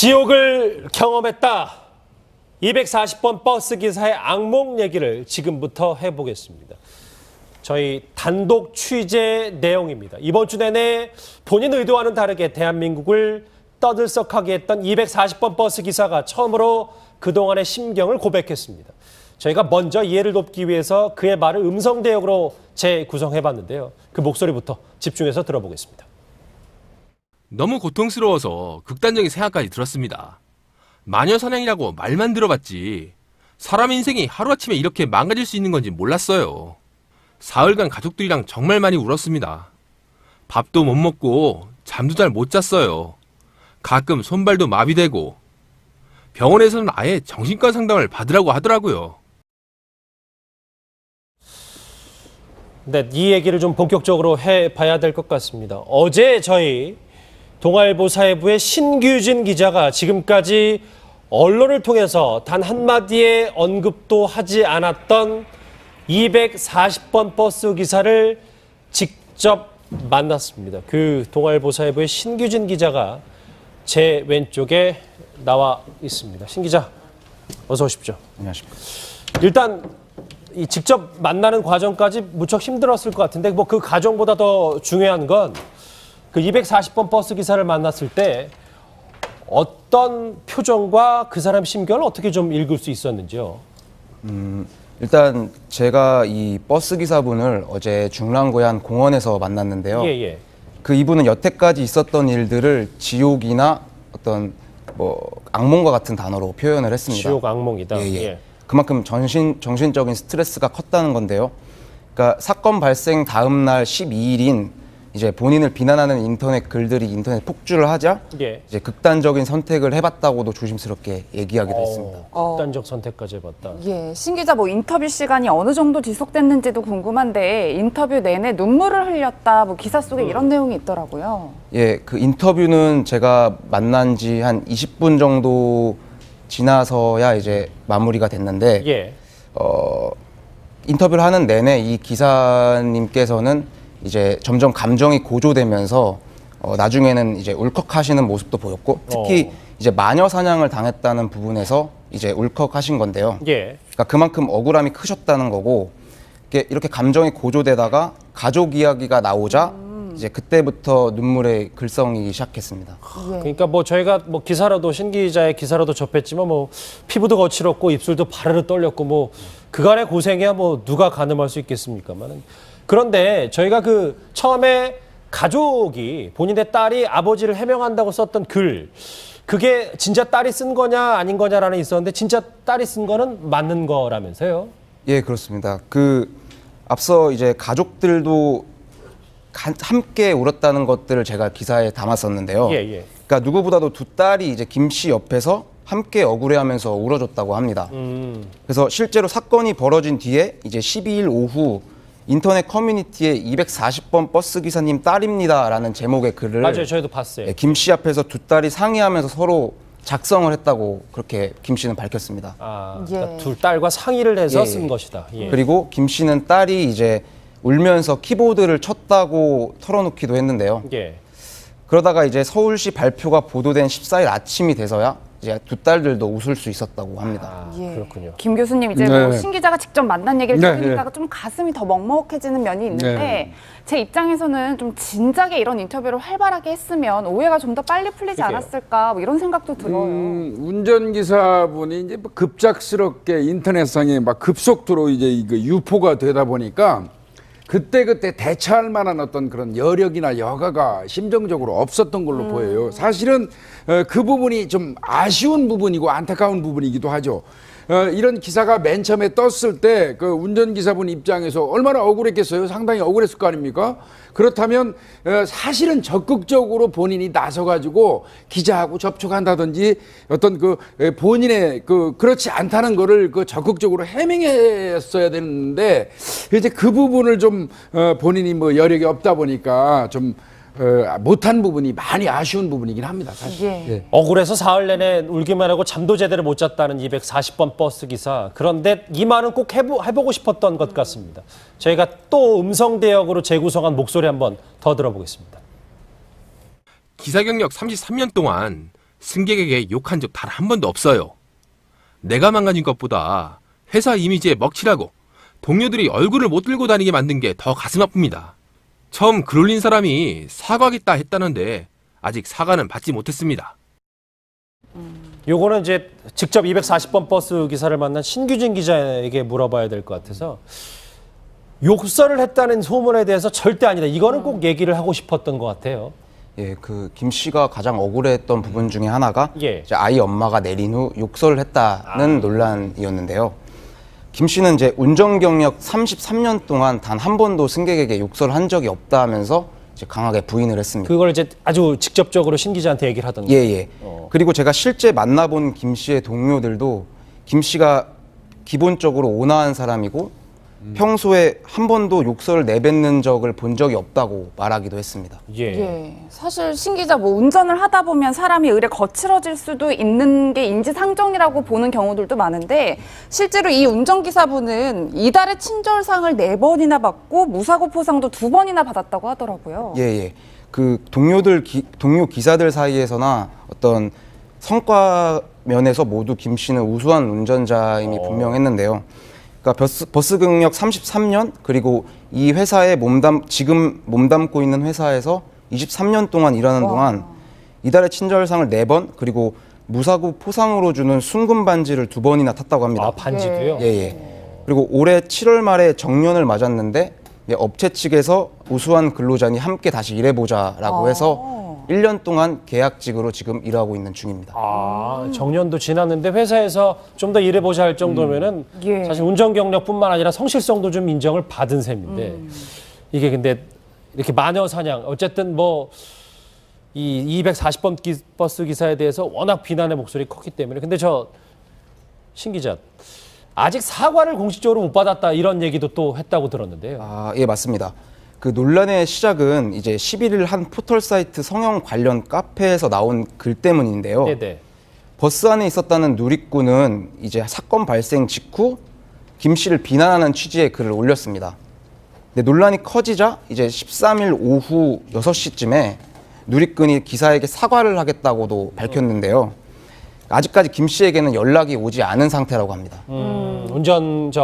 지옥을 경험했다. 240번 버스 기사의 악몽 얘기를 지금부터 해보겠습니다. 저희 단독 취재 내용입니다. 이번 주 내내 본인 의도와는 다르게 대한민국을 떠들썩하게 했던 240번 버스 기사가 처음으로 그동안의 심경을 고백했습니다. 저희가 먼저 이해를 돕기 위해서 그의 말을 음성 대역으로 재구성해봤는데요. 그 목소리부터 집중해서 들어보겠습니다. 너무 고통스러워서 극단적인 생각까지 들었습니다. 마녀사냥이라고 말만 들어봤지 사람 인생이 하루아침에 이렇게 망가질 수 있는 건지 몰랐어요. 사흘간 가족들이랑 정말 많이 울었습니다. 밥도 못 먹고 잠도 잘 못 잤어요. 가끔 손발도 마비되고 병원에서는 아예 정신과 상담을 받으라고 하더라고요. 네, 이 얘기를 좀 본격적으로 해봐야 될 것 같습니다. 어제 저희 동아일보 사회부의 신규진 기자가 지금까지 언론을 통해서 단 한마디의 언급도 하지 않았던 240번 버스 기사를 직접 만났습니다. 그 동아일보 사회부의 신규진 기자가 제 왼쪽에 나와 있습니다. 신 기자, 어서 오십시오. 안녕하십니까. 일단 이 직접 만나는 과정까지 무척 힘들었을 것 같은데 뭐 그 과정보다 더 중요한 건 그 240번 버스 기사를 만났을 때 어떤 표정과 그 사람 심경을 어떻게 좀 읽을 수 있었는지요? 일단 제가 이 버스 기사분을 어제 중랑구의 한 공원에서 만났는데요. 예. 그 이분은 여태까지 있었던 일들을 지옥이나 어떤 뭐 악몽과 같은 단어로 표현을 했습니다. 지옥 악몽이다. 예. 그만큼 정신적인 스트레스가 컸다는 건데요. 그러니까 사건 발생 다음 날 12일인 이제 본인을 비난하는 인터넷 글들이 인터넷 폭주를 하자 이제 극단적인 선택을 해봤다고도 조심스럽게 얘기하기도 했습니다. 극단적 선택까지 해봤다. 예, 신 기자 뭐 인터뷰 시간이 어느 정도 지속됐는지도 궁금한데 인터뷰 내내 눈물을 흘렸다. 뭐 기사 속에 이런 내용이 있더라고요. 예, 그 인터뷰는 제가 만난 지 한 20분 정도 지나서야 이제 마무리가 됐는데 인터뷰를 하는 내내 이 기사님께서는 이제 점점 감정이 고조되면서 나중에는 이제 울컥하시는 모습도 보였고 특히 이제 마녀 사냥을 당했다는 부분에서 이제 울컥하신 건데요. 그러니까 그만큼 억울함이 크셨다는 거고 이렇게 감정이 고조되다가 가족 이야기가 나오자 이제 그때부터 눈물의 글썽이기 시작했습니다. 그러니까 뭐 저희가 뭐 기사라도 신 기자의 기사라도 접했지만 뭐 피부도 거칠었고 입술도 바르르 떨렸고 뭐 그간의 고생이야 뭐 누가 가늠할 수 있겠습니까만은. 그런데 저희가 그 처음에 가족이 본인의 딸이 아버지를 해명한다고 썼던 글 그게 진짜 딸이 쓴 거냐 아닌 거냐라는 있었는데 진짜 딸이 쓴 거는 맞는 거라면서요? 예, 그렇습니다. 그 앞서 이제 가족들도 함께 울었다는 것들을 제가 기사에 담았었는데요. 그러니까 누구보다도 두 딸이 이제 김 씨 옆에서 함께 억울해하면서 울어줬다고 합니다. 그래서 실제로 사건이 벌어진 뒤에 이제 12일 오후 인터넷 커뮤니티에 240번 버스 기사님 딸입니다라는 제목의 글을 맞아요, 저희도 봤어요. 김 씨 앞에서 두 딸이 상의하면서 서로 작성을 했다고 그렇게 김 씨는 밝혔습니다. 그러니까 둘 딸과 상의를 해서 쓴 것이다. 그리고 김 씨는 딸이 이제 울면서 키보드를 쳤다고 털어놓기도 했는데요. 그러다가 이제 서울시 발표가 보도된 14일 아침이 돼서야 이제 두 딸들도 웃을 수 있었다고 합니다. 그렇군요. 김 교수님 이제 뭐 신 기자가 직접 만난 얘기를 들으니까 좀 가슴이 더 먹먹해지는 면이 있는데 제 입장에서는 좀 진작에 이런 인터뷰를 활발하게 했으면 오해가 좀 더 빨리 풀리지 않았을까 뭐 이런 생각도 들어요. 운전기사분이 이제 뭐 급작스럽게 인터넷상에 막 급속도로 이제 이거 유포가 되다 보니까 그때 대처할 만한 어떤 그런 여력이나 여가가 심정적으로 없었던 걸로 보여요. 사실은 그 부분이 좀 아쉬운 부분이고 안타까운 부분이기도 하죠. 이런 기사가 맨 처음에 떴을 때 그 운전기사분 입장에서 얼마나 억울했겠어요? 상당히 억울했을 거 아닙니까? 그렇다면 사실은 적극적으로 본인이 나서가지고 기자하고 접촉한다든지 어떤 그 본인의 그렇지 않다는 거를 적극적으로 해명했어야 되는데 이제 그 부분을 좀 본인이 뭐 여력이 없다 보니까 좀 못한 부분이 많이 아쉬운 부분이긴 합니다. 사실. 억울해서 사흘 내내 울기만 하고 잠도 제대로 못 잤다는 240번 버스 기사. 그런데 이 말은 꼭 해보고 싶었던 것 같습니다. 저희가 또 음성 대역으로 재구성한 목소리 한번 더 들어보겠습니다. 기사 경력 33년 동안 승객에게 욕한 적 단 한 번도 없어요. 내가 망가진 것보다 회사 이미지에 먹칠하고 동료들이 얼굴을 못 들고 다니게 만든 게 더 가슴 아픕니다. 처음 글 올린 사람이 사과하겠다 했다는데 아직 사과는 받지 못했습니다. 요거는 이제 직접 240번 버스 기사를 만난 신규진 기자에게 물어봐야 될 것 같아서 욕설을 했다는 소문에 대해서 절대 아니다. 이거는 꼭 얘기를 하고 싶었던 것 같아요. 예, 그 김 씨가 가장 억울했던 부분 중에 하나가 예. 이제 아이 엄마가 내린 후 욕설을 했다는 논란이었는데요. 김 씨는 이제 운전 경력 33년 동안 단 한 번도 승객에게 욕설을 한 적이 없다 하면서 이제 강하게 부인을 했습니다. 그걸 이제 아주 직접적으로 신 기자한테 얘기를 하던 예, 거예요. 예. 그리고 제가 실제 만나본 김 씨의 동료들도 김 씨가 기본적으로 온화한 사람이고 평소에 한 번도 욕설을 내뱉는 적을 본 적이 없다고 말하기도 했습니다. 예. 예, 사실 신 기자 뭐 운전을 하다 보면 사람이 의례 거칠어질 수도 있는 게 인지상정이라고 보는 경우들도 많은데 실제로 이 운전기사분은 이달의 친절상을 4번이나 받고 무사고 포상도 2번이나 받았다고 하더라고요. 예, 예. 그 동료 기사들 사이에서나 어떤 성과 면에서 모두 김 씨는 우수한 운전자임이 분명했는데요. 그러니까 버스 경력 33년 그리고 이 회사에 지금 몸담고 있는 회사에서 23년 동안 일하는 동안 이달의 친절상을 4번 그리고 무사고 포상으로 주는 순금 반지를 2번이나 탔다고 합니다. 아, 반지도요? 예, 예. 그리고 올해 7월 말에 정년을 맞았는데 업체 측에서 우수한 근로자니 함께 다시 일해보자라고 해서 1년 동안 계약직으로 지금 일하고 있는 중입니다. 아, 정년도 지났는데 회사에서 좀 더 일해보자 할 정도면은 예. 사실 운전 경력뿐만 아니라 성실성도 좀 인정을 받은 셈인데 이게 근데 이렇게 마녀 사냥 어쨌든 뭐 이 240번 버스 기사에 대해서 워낙 비난의 목소리 컸기 때문에 근데 저 신 기자 아직 사과를 공식적으로 못 받았다 이런 얘기도 또 했다고 들었는데요. 아, 예, 맞습니다. 그 논란의 시작은 이제 11일 한 포털 사이트 성형 관련 카페에서 나온 글 때문인데요. 네네. 버스 안에 있었다는 누리꾼은 이제 사건 발생 직후 김 씨를 비난하는 취지의 글을 올렸습니다. 근데 논란이 커지자 이제 13일 오후 6시쯤에 누리꾼이 기사에게 사과를 하겠다고도 밝혔는데요. 아직까지 김 씨에게는 연락이 오지 않은 상태라고 합니다.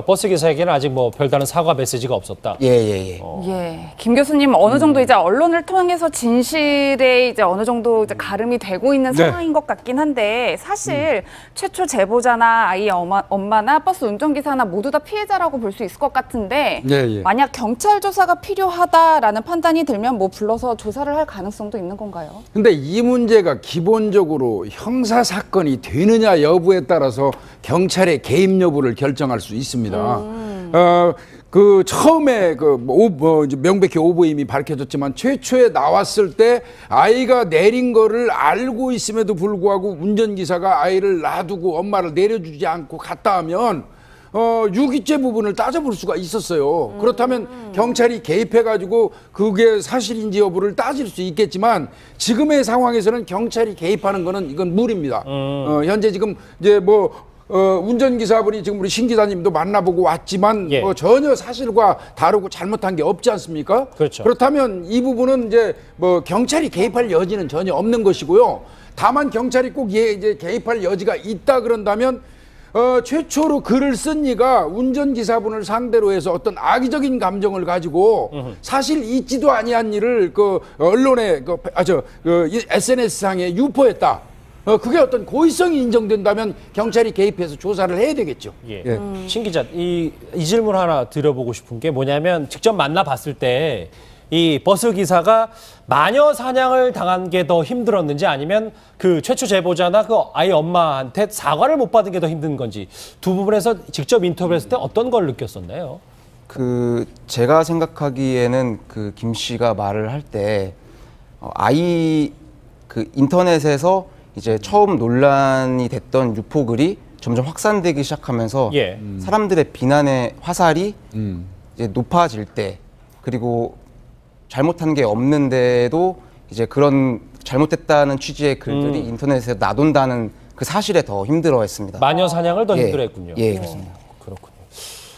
버스 기사에게는 아직 뭐 별다른 사과 메시지가 없었다. 예, 예, 예. 예, 김 교수님 어느 정도 이제 언론을 통해서 진실에 이제 어느 정도 이제 가름이 되고 있는 네. 상황인 것 같긴 한데 사실 최초 제보자나 아이의 엄마나 버스 운전기사나 모두 다 피해자라고 볼 수 있을 것 같은데 예, 예. 만약 경찰 조사가 필요하다라는 판단이 들면 뭐 불러서 조사를 할 가능성도 있는 건가요? 근데 이 문제가 기본적으로 형사 사건이 되느냐 여부에 따라서 경찰의 개입 여부를 결정할 수 있습니다. 그 처음에 이제 명백히 오보임이 밝혀졌지만 최초에 나왔을 때 아이가 내린 거를 알고 있음에도 불구하고 운전기사가 아이를 놔두고 엄마를 내려주지 않고 갔다 하면 유기죄 부분을 따져볼 수가 있었어요. 그렇다면 경찰이 개입해가지고 그게 사실인지 여부를 따질 수 있겠지만 지금의 상황에서는 경찰이 개입하는 거는 이건 무리입니다. 현재 지금 이제 운전기사분이 지금 우리 신 기자님도 만나보고 왔지만 예. 전혀 사실과 다르고 잘못한 게 없지 않습니까? 그렇죠. 그렇다면 이 부분은 이제 경찰이 개입할 여지는 전혀 없는 것이고요. 다만 경찰이 꼭 이제 개입할 여지가 있다 그런다면 최초로 글을 쓴 이가 운전기사분을 상대로 해서 어떤 악의적인 감정을 가지고 사실 있지도 아니한 일을 언론에 SNS상에 유포했다. 그게 어떤 고의성이 인정된다면 경찰이 개입해서 조사를 해야 되겠죠. 예. 신 기자, 이 질문 하나 드려보고 싶은 게 뭐냐면 직접 만나봤을 때 이 버스 기사가 마녀 사냥을 당한 게 더 힘들었는지 아니면 그 최초 제보자나 그 아이 엄마한테 사과를 못 받은 게 더 힘든 건지 두 부분에서 직접 인터뷰했을 때 어떤 걸 느꼈었나요? 제가 생각하기에는 그 김 씨가 말을 할 때 아이 인터넷에서 이제 처음 논란이 됐던 유포글이 점점 확산되기 시작하면서 예. 사람들의 비난의 화살이 이제 높아질 때 그리고 잘못한 게 없는데도 이제 그런 잘못됐다는 취지의 글들이 인터넷에 나돈다는 그 사실에 더 힘들어했습니다. 마녀 사냥을 더 예. 힘들어했군요. 예, 그렇습니다. 그렇군요.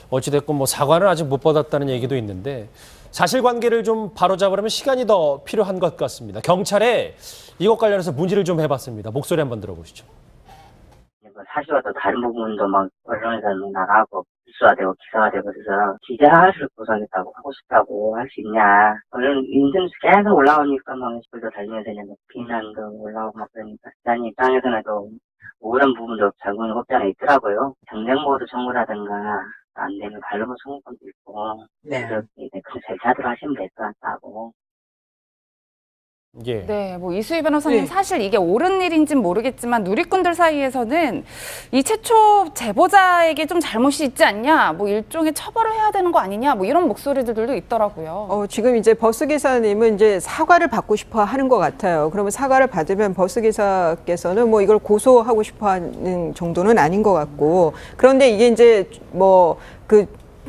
어찌됐건 뭐 사과를 아직 못 받았다는 얘기도 있는데 사실관계를 좀 바로잡으려면 시간이 더 필요한 것 같습니다. 경찰에 이것 관련해서 문의를 좀 해봤습니다. 목소리 한번 들어보시죠. 사실과 또 다른 부분도 막 언론에서는 나가고 뉴스가 되고 기사가 되고 그래서 기자를 구성했다고 하고 싶다고 할 수 있냐. 언론 인터넷 계속 올라오니까 막 댓글도 달리면서 이제 비난도 올라오고 막 그러니까 기자님 입장에서는 또 그런 부분도 자구는 없지 않아 있더라고요. 정정보도 청구라든가 안 되면 반려부 청구권도 있고 그래서 이제 그 절차대로 하시면 될 것 같다고. 예. 네, 뭐 이수희 변호사님 사실 이게 옳은 일인지는 모르겠지만 누리꾼들 사이에서는 이 최초 제보자에게 좀 잘못이 있지 않냐, 뭐 일종의 처벌을 해야 되는 거 아니냐, 뭐 이런 목소리들도 있더라고요. 지금 이제 버스 기사님은 이제 사과를 받고 싶어 하는 것 같아요. 그러면 사과를 받으면 버스 기사께서는 뭐 이걸 고소하고 싶어 하는 정도는 아닌 것 같고, 그런데 이게 이제 뭐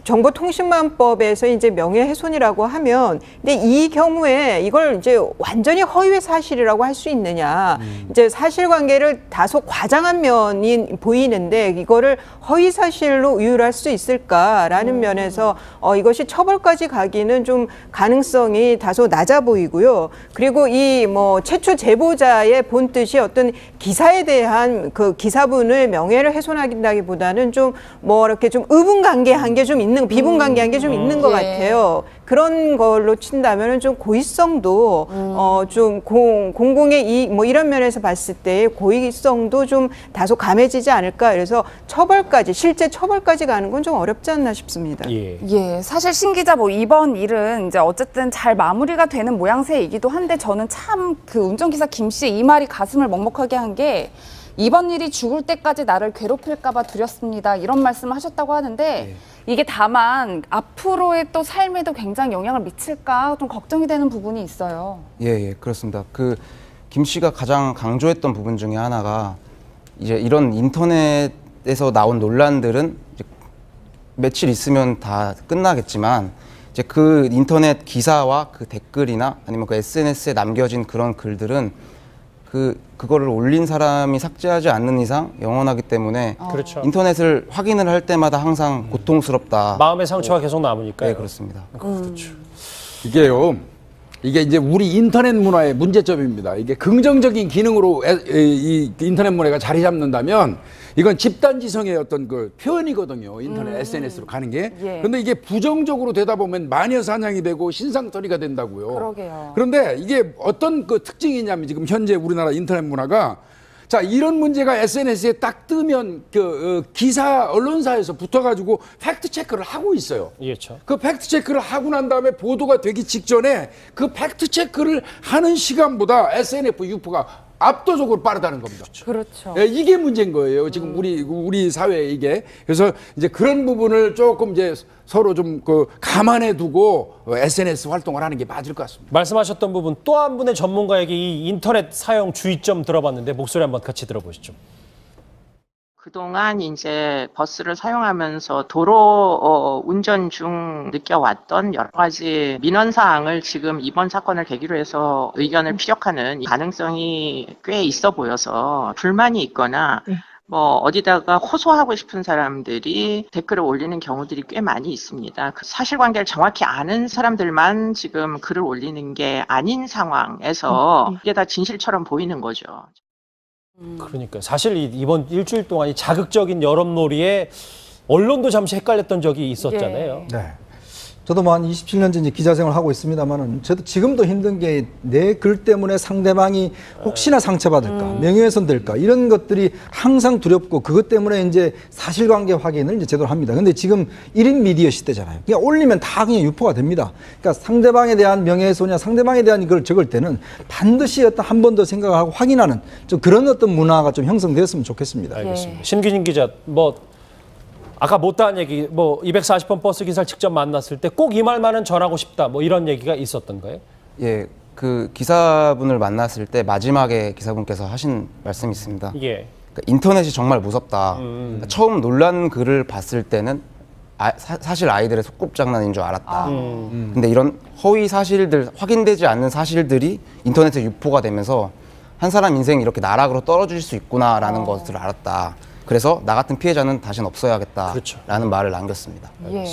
정보통신망법에서 이제 명예훼손이라고 하면, 근데 이 경우에 이걸 이제 완전히 허위의 사실이라고 할 수 있느냐, 이제 사실관계를 다소 과장한 면이 보이는데 이거를 허위 사실로 의율할 수 있을까라는 면에서 이것이 처벌까지 가기는 좀 가능성이 다소 낮아 보이고요. 그리고 이 뭐 최초 제보자의 본 뜻이 어떤 기사에 대한 그 기사분을 명예를 훼손하긴다기보다는 좀 뭐 이렇게 좀 의분관계한 게 좀 있는, 비분관계한 게 좀 있는 것 같아요. 그런 걸로 친다면은 좀 고의성도 좀 공공의 이익 뭐 이런 면에서 봤을 때 고의성도 좀 다소 감해지지 않을까. 그래서 처벌까지, 실제 처벌까지 가는 건 좀 어렵지 않나 싶습니다. 예, 사실 신 기자 뭐 이번 일은 이제 어쨌든 잘 마무리가 되는 모양새이기도 한데 저는 참 그 운전기사 김 씨의 이 말이 가슴을 먹먹하게 한 게, 이번 일이 죽을 때까지 나를 괴롭힐까봐 두렵습니다, 이런 말씀을 하셨다고 하는데 이게 다만 앞으로의 또 삶에도 굉장히 영향을 미칠까 좀 걱정이 되는 부분이 있어요. 예, 그렇습니다. 그 김 씨가 가장 강조했던 부분 중에 하나가 이제 이런 인터넷에서 나온 논란들은 이제 며칠 있으면 다 끝나겠지만 이제 그 인터넷 기사와 그 댓글이나 아니면 그 SNS에 남겨진 그런 글들은 그거를 올린 사람이 삭제하지 않는 이상 영원하기 때문에 그렇죠. 인터넷을 확인을 할 때마다 항상 고통스럽다. 마음의 상처가 계속 남으니까요. 네, 그렇습니다. 그렇죠. 이게 이제 우리 인터넷 문화의 문제점입니다. 이게 긍정적인 기능으로 이 인터넷 문화가 자리 잡는다면 이건 집단지성의 어떤 그 표현이거든요. 인터넷 SNS로 가는 게. 그런데 이게 부정적으로 되다 보면 마녀 사냥이 되고 신상털이가 된다고요. 그러게요. 그런데 이게 어떤 그 특징이냐면 지금 현재 우리나라 인터넷 문화가, 자, 이런 문제가 SNS에 딱 뜨면 기사 언론사에서 붙어가지고 팩트 체크를 하고 있어요. 그렇죠. 그 팩트 체크를 하고 난 다음에 보도가 되기 직전에 그 팩트 체크를 하는 시간보다 SNF 유포가 압도적으로 빠르다는 겁니다. 그렇죠. 예, 이게 문제인 거예요. 지금 우리 사회에 이게. 그래서 이제 그런 부분을 조금 이제 서로 좀 감안해 두고 SNS 활동을 하는 게 맞을 것 같습니다. 말씀하셨던 부분, 또 한 분의 전문가에게 이 인터넷 사용 주의점 들어봤는데 목소리 한번 같이 들어보시죠. 그동안 이제 버스를 사용하면서 도로 운전 중 느껴왔던 여러 가지 민원사항을 지금 이번 사건을 계기로 해서 의견을 피력하는 가능성이 꽤 있어 보여서 불만이 있거나 뭐 어디다가 호소하고 싶은 사람들이 댓글을 올리는 경우들이 꽤 많이 있습니다. 그 사실관계를 정확히 아는 사람들만 지금 글을 올리는 게 아닌 상황에서 이게 다 진실처럼 보이는 거죠. 그러니까 사실 이번 일주일 동안 이 자극적인 여론놀이에 언론도 잠시 헷갈렸던 적이 있었잖아요. 네. 저도 뭐 한 27년 전 기자 생활을 하고 있습니다만은 저도 지금도 힘든 게 내 글 때문에 상대방이 혹시나 상처받을까, 명예훼손 될까, 이런 것들이 항상 두렵고, 그것 때문에 이제 사실관계 확인을 이제 제대로 합니다. 근데 지금 1인 미디어 시대잖아요. 그냥 올리면 다 그냥 유포가 됩니다. 그러니까 상대방에 대한 명예훼손이나 상대방에 대한 이걸 적을 때는 반드시 어떤 한 번 더 생각하고 확인하는 좀 그런 어떤 문화가 좀 형성되었으면 좋겠습니다. 알겠습니다. 신규진 기자, 아까 못다한 얘기, 240번 버스 기사를 직접 만났을 때 꼭 이 말만은 전하고 싶다, 이런 얘기가 있었던가요? 예, 그 기사분을 만났을 때 마지막에 기사분께서 하신 말씀이 있습니다. 예. 그러니까 인터넷이 정말 무섭다. 그러니까 처음 논란 글을 봤을 때는 사실 아이들의 소꿉장난인 줄 알았다. 근데 이런 허위 사실들, 확인되지 않는 사실들이 인터넷에 유포가 되면서 한 사람 인생이 이렇게 나락으로 떨어질 수 있구나라는 것을 알았다. 그래서 나 같은 피해자는 다시는 없어야겠다라는 말을 남겼습니다. 예.